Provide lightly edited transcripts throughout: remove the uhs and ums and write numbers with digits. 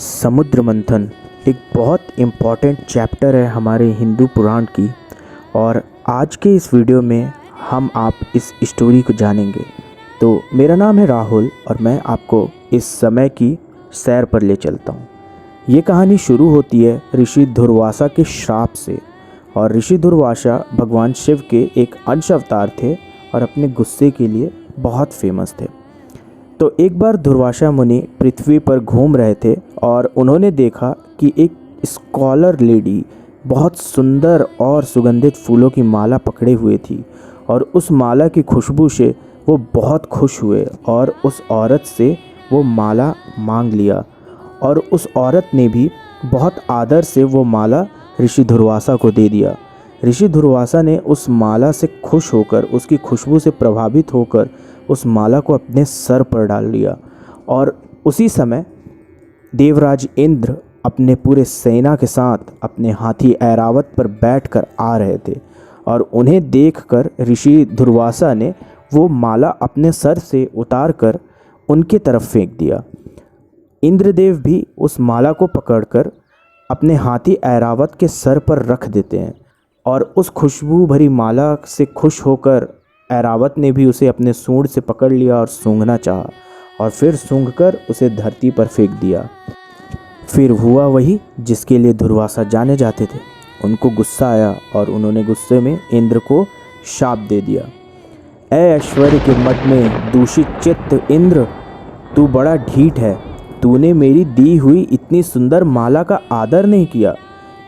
समुद्र मंथन एक बहुत इम्पॉर्टेंट चैप्टर है हमारे हिंदू पुराण की। और आज के इस वीडियो में हम आप इस स्टोरी को जानेंगे। तो मेरा नाम है राहुल और मैं आपको इस समय की सैर पर ले चलता हूँ। ये कहानी शुरू होती है ऋषि दुर्वासा के श्राप से। और ऋषि दुर्वासा भगवान शिव के एक अंश अवतार थे और अपने गुस्से के लिए बहुत फेमस थे। तो एक बार दुर्वासा मुनि पृथ्वी पर घूम रहे थे और उन्होंने देखा कि एक स्कॉलर लेडी बहुत सुंदर और सुगंधित फूलों की माला पकड़े हुए थी। और उस माला की खुशबू से वो बहुत खुश हुए और उस औरत से वो माला मांग लिया। और उस औरत ने भी बहुत आदर से वो माला ऋषि दुर्वासा को दे दिया। ऋषि दुर्वासा ने उस माला से खुश होकर, उसकी खुशबू से प्रभावित होकर उस माला को अपने सर पर डाल लिया। और उसी समय देवराज इंद्र अपने पूरे सेना के साथ अपने हाथी ऐरावत पर बैठकर आ रहे थे। और उन्हें देखकर ऋषि दुर्वासा ने वो माला अपने सर से उतारकर उनकी तरफ फेंक दिया। इंद्रदेव भी उस माला को पकड़कर अपने हाथी ऐरावत के सर पर रख देते हैं। और उस खुशबू भरी माला से खुश होकर ऐरावत ने भी उसे अपने सूंड से पकड़ लिया और सूंघना चाहा और फिर सूंघकर उसे धरती पर फेंक दिया। फिर हुआ वही जिसके लिए दुर्वासा जाने जाते थे। उनको गुस्सा आया और उन्होंने गुस्से में इंद्र को शाप दे दिया। ऐ ऐश्वर्य के मद में दूषित चित्त इंद्र, तू बड़ा ढीठ है। तूने मेरी दी हुई इतनी सुंदर माला का आदर नहीं किया,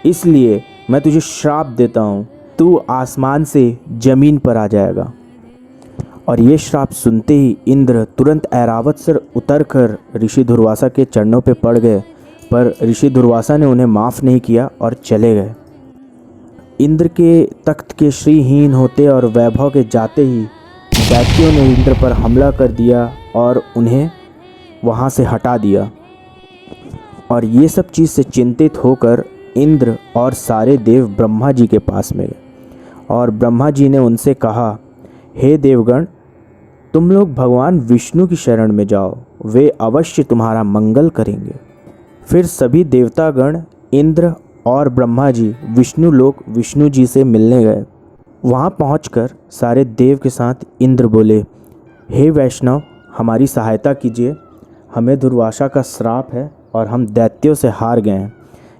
इसलिए मैं तुझे श्राप देता हूँ। तू आसमान से ज़मीन पर आ जाएगा। और ये श्राप सुनते ही इंद्र तुरंत ऐरावत से उतरकर ऋषि दुर्वासा के चरणों पे पड़ गए। पर ऋषि दुर्वासा ने उन्हें माफ़ नहीं किया और चले गए। इंद्र के तख्त के श्रीहीन होते और वैभव के जाते ही दैत्यों ने इंद्र पर हमला कर दिया और उन्हें वहाँ से हटा दिया। और ये सब चीज़ से चिंतित होकर इंद्र और सारे देव ब्रह्मा जी के पास में गए। और ब्रह्मा जी ने उनसे कहा, हे देवगण, तुम लोग भगवान विष्णु की शरण में जाओ, वे अवश्य तुम्हारा मंगल करेंगे। फिर सभी देवतागण इंद्र और ब्रह्मा जी विष्णु लोक विष्णु जी से मिलने गए। वहाँ पहुंचकर सारे देव के साथ इंद्र बोले, हे वैष्णव, हमारी सहायता कीजिए। हमें दुर्वासा का श्राप है और हम दैत्यों से हार गए हैं।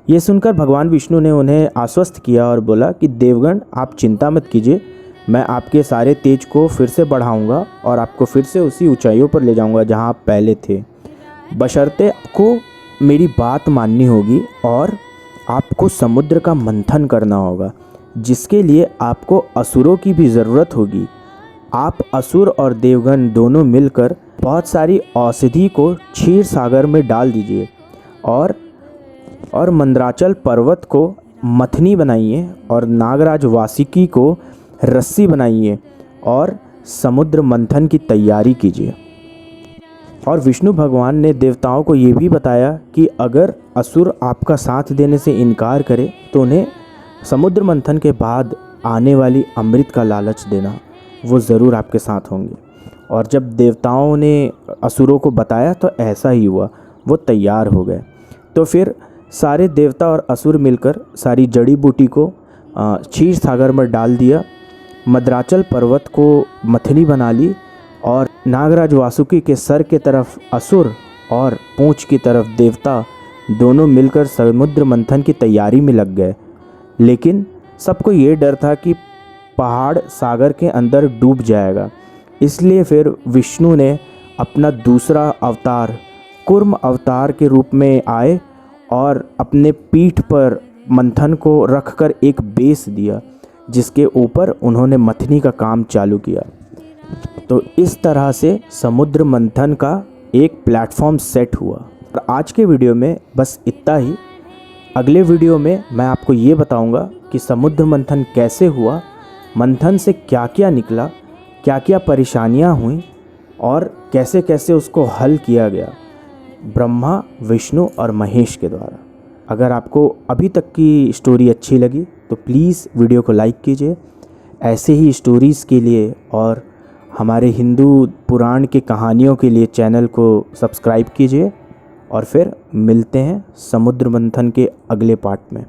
ये सुनकर भगवान विष्णु ने उन्हें आश्वस्त किया और बोला कि देवगण, आप चिंता मत कीजिए, मैं आपके सारे तेज को फिर से बढ़ाऊंगा और आपको फिर से उसी ऊंचाइयों पर ले जाऊंगा जहां आप पहले थे। बशर्ते आपको मेरी बात माननी होगी और आपको समुद्र का मंथन करना होगा, जिसके लिए आपको असुरों की भी ज़रूरत होगी। आप असुर और देवगण दोनों मिलकर बहुत सारी औषधि को क्षीर सागर में डाल दीजिए और मंदराचल पर्वत को मथनी बनाइए और नागराज वासुकी को रस्सी बनाइए और समुद्र मंथन की तैयारी कीजिए। और विष्णु भगवान ने देवताओं को ये भी बताया कि अगर असुर आपका साथ देने से इनकार करे तो उन्हें समुद्र मंथन के बाद आने वाली अमृत का लालच देना, वो ज़रूर आपके साथ होंगे। और जब देवताओं ने असुरों को बताया तो ऐसा ही हुआ, वो तैयार हो गए। तो फिर सारे देवता और असुर मिलकर सारी जड़ी बूटी को क्षीर सागर में डाल दिया, मद्राचल पर्वत को मथनी बना ली और नागराज वासुकी के सर के तरफ असुर और पूंछ की तरफ देवता दोनों मिलकर समुद्र मंथन की तैयारी में लग गए। लेकिन सबको ये डर था कि पहाड़ सागर के अंदर डूब जाएगा, इसलिए फिर विष्णु ने अपना दूसरा अवतार कूर्म अवतार के रूप में आए और अपने पीठ पर मंथन को रखकर एक बेस दिया, जिसके ऊपर उन्होंने मथनी का काम चालू किया। तो इस तरह से समुद्र मंथन का एक प्लेटफॉर्म सेट हुआ। और आज के वीडियो में बस इतना ही। अगले वीडियो में मैं आपको ये बताऊंगा कि समुद्र मंथन कैसे हुआ, मंथन से क्या क्या निकला, क्या क्या परेशानियां हुई और कैसे कैसे उसको हल किया गया ब्रह्मा, विष्णु और महेश के द्वारा। अगर आपको अभी तक की स्टोरी अच्छी लगी तो प्लीज़ वीडियो को लाइक कीजिए। ऐसे ही स्टोरीज़ के लिए और हमारे हिंदू पुराण की कहानियों के लिए चैनल को सब्सक्राइब कीजिए और फिर मिलते हैं समुद्र मंथन के अगले पार्ट में।